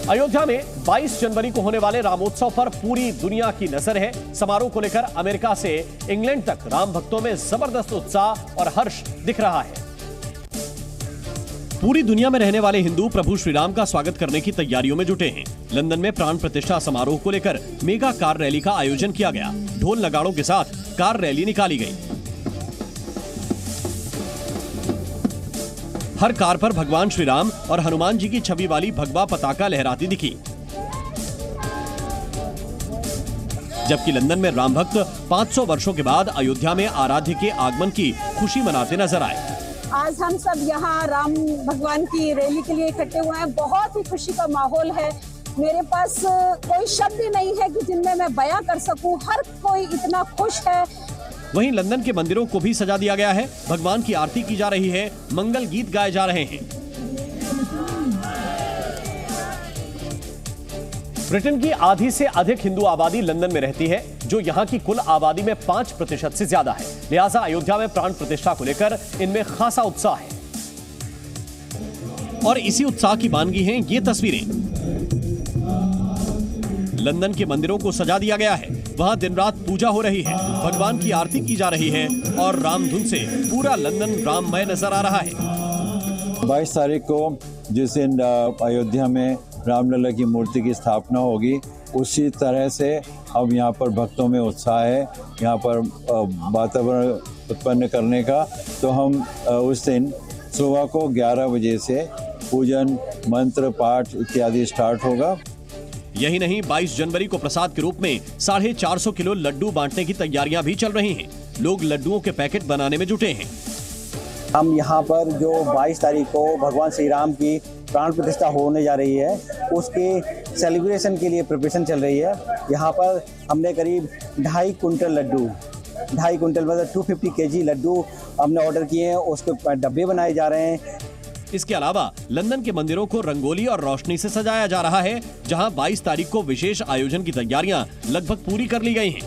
अयोध्या में 22 जनवरी को होने वाले रामोत्सव पर पूरी दुनिया की नजर है। समारोह को लेकर अमेरिका से इंग्लैंड तक राम भक्तों में जबरदस्त उत्साह और हर्ष दिख रहा है। पूरी दुनिया में रहने वाले हिंदू प्रभु श्री राम का स्वागत करने की तैयारियों में जुटे हैं। लंदन में प्राण प्रतिष्ठा समारोह को लेकर मेगा कार रैली का आयोजन किया गया। ढोल नगाड़ों के साथ कार रैली निकाली गई। हर कार पर भगवान श्री राम और हनुमान जी की छवि वाली भगवा पताका लहराती दिखी। जबकि लंदन में राम भक्त 500 वर्षों के बाद अयोध्या में आराध्य के आगमन की खुशी मनाते नजर आए। आज हम सब यहाँ राम भगवान की रैली के लिए इकट्ठे हुए हैं। बहुत ही खुशी का माहौल है। मेरे पास कोई शब्द ही नहीं है कि जिनमें मैं बयां कर सकूं। हर कोई इतना खुश है। वहीं लंदन के मंदिरों को भी सजा दिया गया है। भगवान की आरती की जा रही है, मंगल गीत गाए जा रहे हैं। ब्रिटेन की आधी से अधिक हिंदू आबादी लंदन में रहती है, जो यहाँ की कुल आबादी में 5% से ज्यादा है। लिहाजा अयोध्या में प्राण प्रतिष्ठा को लेकर इनमें खासा उत्साह है। और इसी उत्साह की बानगी हैं ये तस्वीरें। लंदन के मंदिरों को सजा दिया गया है। वहाँ दिन रात पूजा हो रही है, भगवान की आरती की जा रही है और रामधुन से पूरा लंदन राममय नजर आ रहा है। 22 तारीख को जिस दिन अयोध्या में रामलला की मूर्ति की स्थापना होगी, उसी तरह से अब यहाँ पर भक्तों में उत्साह है यहाँ पर वातावरण उत्पन्न करने का। तो हम उस दिन सुबह को 11 बजे से पूजन मंत्र पाठ इत्यादि स्टार्ट होगा। यही नहीं, 22 जनवरी को प्रसाद के रूप में 450 किलो लड्डू बांटने की तैयारियां भी चल रही हैं। लोग लड्डुओं के पैकेट बनाने में जुटे हैं। हम यहाँ पर जो 22 तारीख को भगवान श्री राम की प्राण प्रतिष्ठा होने जा रही है, उसके सेलिब्रेशन के लिए प्रिपरेशन चल रही है। यहाँ पर हमने करीब 2.5 कुंटल लड्डू, 2.5 कुंटल मतलब 250 kg लड्डू हमने ऑर्डर किए हैं। उसके डब्बे बनाए जा रहे हैं। इसके अलावा लंदन के मंदिरों को रंगोली और रोशनी से सजाया जा रहा है, जहां 22 तारीख को विशेष आयोजन की तैयारियां लगभग पूरी कर ली गई हैं।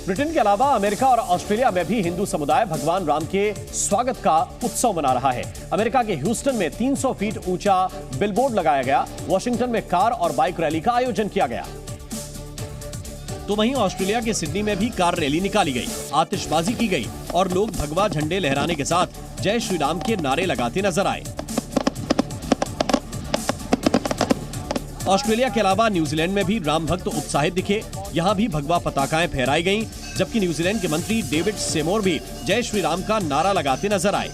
ब्रिटेन के अलावा अमेरिका और ऑस्ट्रेलिया में भी हिंदू समुदाय भगवान राम के स्वागत का उत्सव मना रहा है। अमेरिका के ह्यूस्टन में 300 फीट ऊंचा बिलबोर्ड लगाया गया। वॉशिंगटन में कार और बाइक रैली का आयोजन किया गया। तो वहीं ऑस्ट्रेलिया के सिडनी में भी कार रैली निकाली गई, आतिशबाजी की गई और लोग भगवा झंडे लहराने के साथ जय श्री राम के नारे लगाते नजर आए। ऑस्ट्रेलिया के अलावा न्यूजीलैंड में भी राम भक्त उत्साहित दिखे। यहाँ भी भगवा पताकाएं फहराई गईं, जबकि न्यूजीलैंड के मंत्री डेविड सेमोर भी जय श्री राम का नारा लगाते नजर आए।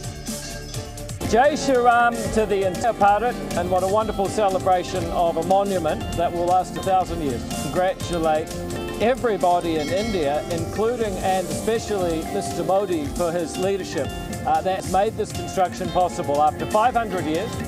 Jai Shri Ram to the entire Bharat, and what a wonderful celebration of a monument that will last 1,000 years. Congratulate everybody in India, including and especially Mr. Modi for his leadership that's made this construction possible after 500 years.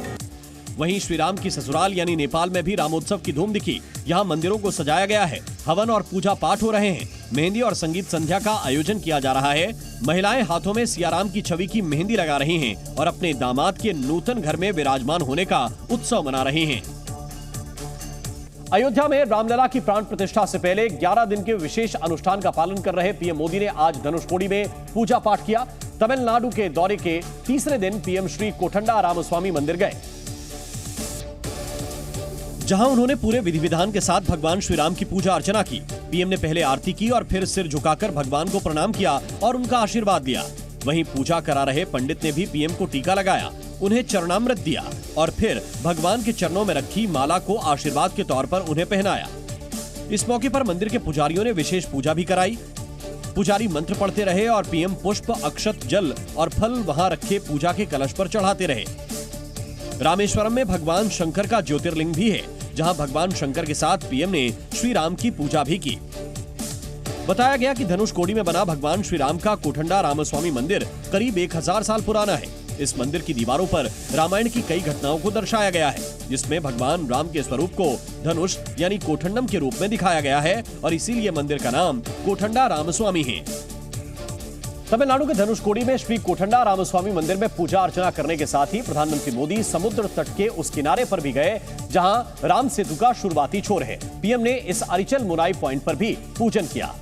वहीं श्री राम की ससुराल यानी नेपाल में भी रामोत्सव की धूम दिखी। यहाँ मंदिरों को सजाया गया है, हवन और पूजा पाठ हो रहे हैं। मेहंदी और संगीत संध्या का आयोजन किया जा रहा है। महिलाएं हाथों में सियाराम की छवि की मेहंदी लगा रही हैं और अपने दामाद के नूतन घर में विराजमान होने का उत्सव मना रही हैं। अयोध्या में रामलला की प्राण प्रतिष्ठा से पहले 11 दिन के विशेष अनुष्ठान का पालन कर रहे पीएम मोदी ने आज धनुषकोडी में पूजा पाठ किया। तमिलनाडु के दौरे के तीसरे दिन पीएम श्री कोठंडा रामस्वामी मंदिर गए, जहां उन्होंने पूरे विधि विधान के साथ भगवान श्री राम की पूजा अर्चना की। पीएम ने पहले आरती की और फिर सिर झुकाकर भगवान को प्रणाम किया और उनका आशीर्वाद लिया। वहीं पूजा करा रहे पंडित ने भी पीएम को टीका लगाया, उन्हें चरणामृत दिया और फिर भगवान के चरणों में रखी माला को आशीर्वाद के तौर पर उन्हें पहनाया। इस मौके पर मंदिर के पुजारियों ने विशेष पूजा भी कराई। पुजारी मंत्र पढ़ते रहे और पीएम पुष्प, अक्षत, जल और फल वहां रखे पूजा के कलश पर चढ़ाते रहे। रामेश्वरम में भगवान शंकर का ज्योतिर्लिंग भी है, जहां भगवान शंकर के साथ पीएम ने श्री राम की पूजा भी की। बताया गया कि धनुषकोडी में बना भगवान श्री राम का कोठंडा रामस्वामी मंदिर करीब 1000 साल पुराना है। इस मंदिर की दीवारों पर रामायण की कई घटनाओं को दर्शाया गया है, जिसमें भगवान राम के स्वरूप को धनुष यानी कोठंडम के रूप में दिखाया गया है और इसीलिए मंदिर का नाम कोठंडा रामस्वामी है। तमिलनाडु के धनुषकोडी में श्री कोठंडा रामस्वामी मंदिर में पूजा अर्चना करने के साथ ही प्रधानमंत्री मोदी समुद्र तट के उस किनारे पर भी गए, जहां राम सेतु का शुरुआती छोर है। पीएम ने इस अरिचल मुनाई पॉइंट पर भी पूजन किया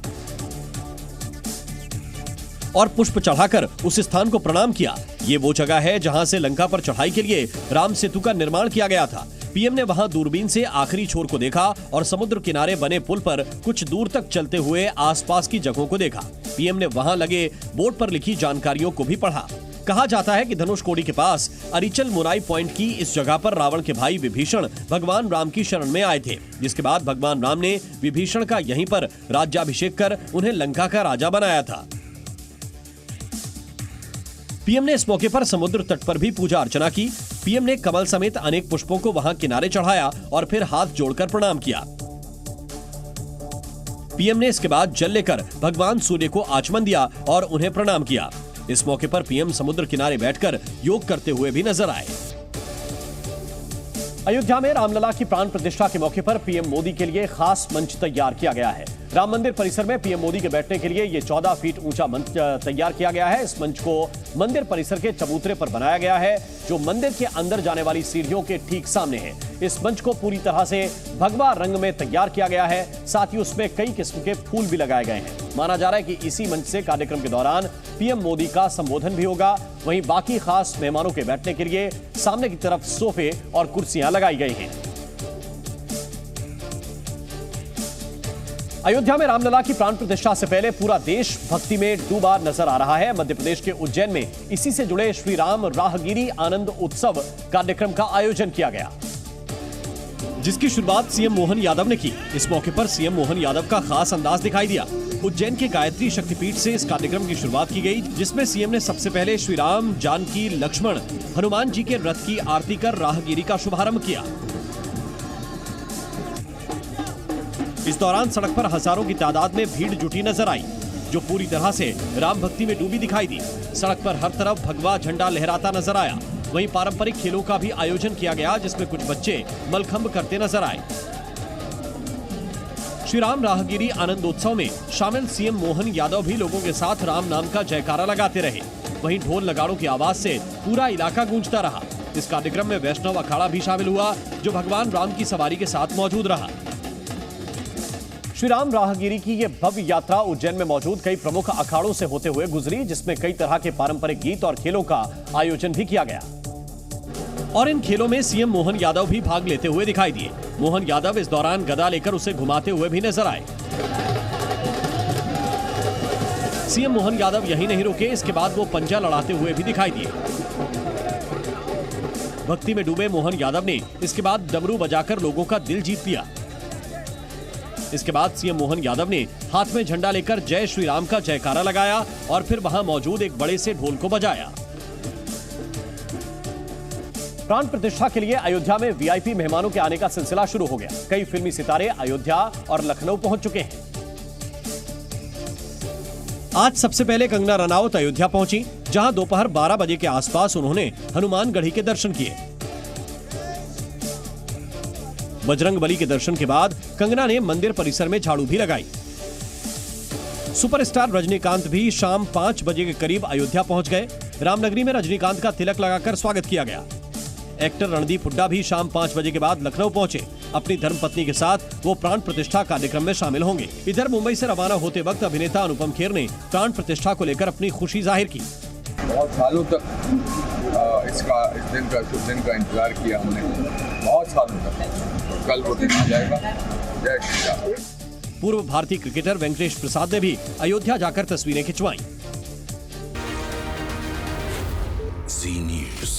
और पुष्प चढ़ाकर उस स्थान को प्रणाम किया। ये वो जगह है जहां से लंका पर चढ़ाई के लिए राम सेतु का निर्माण किया गया था। पीएम ने वहां दूरबीन से आखिरी छोर को देखा और समुद्र किनारे बने पुल पर कुछ दूर तक चलते हुए आसपास की जगहों को देखा। पीएम ने वहां लगे बोर्ड पर लिखी जानकारियों को भी पढ़ा। कहा जाता है कि धनुषकोडी के पास अरिचल मुराई पॉइंट की इस जगह पर रावण के भाई विभीषण भगवान राम की शरण में आए थे, जिसके बाद भगवान राम ने विभीषण का यहीं पर राज्याभिषेक कर उन्हें लंका का राजा बनाया था। पीएम ने इस मौके पर समुद्र तट पर भी पूजा अर्चना की। पीएम ने कमल समेत अनेक पुष्पों को वहां किनारे चढ़ाया और फिर हाथ जोड़कर प्रणाम किया। पीएम ने इसके बाद जल लेकर भगवान सूर्य को आचमन दिया और उन्हें प्रणाम किया। इस मौके पर पीएम समुद्र किनारे बैठकर योग करते हुए भी नजर आए। अयोध्या में रामलला की प्राण प्रतिष्ठा के मौके पर पीएम मोदी के लिए खास मंच तैयार किया गया है। राम मंदिर परिसर में पीएम मोदी के बैठने के लिए ये 14 फीट ऊंचा मंच तैयार किया गया है। इस मंच को मंदिर परिसर के चबूतरे पर बनाया गया है, जो मंदिर के अंदर जाने वाली सीढ़ियों के ठीक सामने है। इस मंच को पूरी तरह से भगवा रंग में तैयार किया गया है, साथ ही उसमें कई किस्म के फूल भी लगाए गए हैं। माना जा रहा है कि इसी मंच से कार्यक्रम के दौरान पीएम मोदी का संबोधन भी होगा। वहीं बाकी खास मेहमानों के बैठने के लिए सामने की तरफ सोफे और कुर्सियां लगाई गई हैं। अयोध्या में रामलला की प्राण प्रतिष्ठा से पहले पूरा देश भक्ति में डूबा नजर आ रहा है। मध्य प्रदेश के उज्जैन में इसी से जुड़े श्री राम राहगिरी आनंद उत्सव कार्यक्रम का आयोजन किया गया, जिसकी शुरुआत सीएम मोहन यादव ने की। इस मौके पर सीएम मोहन यादव का खास अंदाज दिखाई दिया। उज्जैन के गायत्री शक्तिपीठ से इस कार्यक्रम की शुरुआत की गई, जिसमें सीएम ने सबसे पहले श्री राम, जानकी, लक्ष्मण, हनुमान जी के रथ की आरती कर राहगिरी का शुभारंभ किया। इस दौरान सड़क पर हजारों की तादाद में भीड़ जुटी नजर आई, जो पूरी तरह से राम भक्ति में डूबी दिखाई दी। सड़क पर हर तरफ भगवा झंडा लहराता नजर आया। वहीं पारंपरिक खेलों का भी आयोजन किया गया, जिसमें कुछ बच्चे मलखंब करते नजर आए। श्री राम राहगिरी आनंदोत्सव में शामिल सीएम मोहन यादव भी लोगों के साथ राम नाम का जयकारा लगाते रहे। वहीं ढोल नगाड़ों की आवाज से पूरा इलाका गूंजता रहा। इस कार्यक्रम में वैष्णव अखाड़ा भी शामिल हुआ, जो भगवान राम की सवारी के साथ मौजूद रहा। श्री राम राहगिरी की ये भव्य यात्रा उज्जैन में मौजूद कई प्रमुख अखाड़ों से होते हुए गुजरी, जिसमें कई तरह के पारंपरिक गीत और खेलों का आयोजन भी किया गया। और इन खेलों में सीएम मोहन यादव भी भाग लेते हुए दिखाई दिए। मोहन यादव इस दौरान गदा लेकर उसे घुमाते हुए भी नजर आए। सीएम मोहन यादव यहीं नहीं रुके, इसके बाद वो पंजा लड़ाते हुए भी दिखाई दिए। भक्ति में डूबे मोहन यादव ने इसके बाद डमरू बजाकर लोगों का दिल जीत लिया। इसके बाद सीएम मोहन यादव ने हाथ में झंडा लेकर जय श्री राम का जयकारा लगाया और फिर वहां मौजूद एक बड़े से ढोल को बजाया। प्राण प्रतिष्ठा के लिए अयोध्या में वीआईपी मेहमानों के आने का सिलसिला शुरू हो गया। कई फिल्मी सितारे अयोध्या और लखनऊ पहुंच चुके हैं। आज सबसे पहले कंगना रनौत अयोध्या पहुंची, जहां दोपहर 12 बजे के आसपास उन्होंने हनुमानगढ़ी के दर्शन किए। बजरंगबली के दर्शन के बाद कंगना ने मंदिर परिसर में झाड़ू भी लगाई। सुपरस्टार रजनीकांत भी शाम 5 बजे के करीब अयोध्या पहुंच गए। रामनगरी में रजनीकांत का तिलक लगाकर स्वागत किया गया। एक्टर रणदीप हुड्डा भी शाम 5 बजे के बाद लखनऊ पहुंचे। अपनी धर्मपत्नी के साथ वो प्राण प्रतिष्ठा कार्यक्रम में शामिल होंगे। इधर मुंबई से रवाना होते वक्त अभिनेता अनुपम खेर ने प्राण प्रतिष्ठा को लेकर अपनी खुशी जाहिर की। बहुत सालों तक इस दिन का इंतजार किया हमने, बहुत सालों तक। कल वो दिन आ जाएगा। जय श्री राम। पूर्व भारतीय क्रिकेटर वेंकटेश प्रसाद ने भी अयोध्या जाकर तस्वीरें खिंचवाईं। Zee News।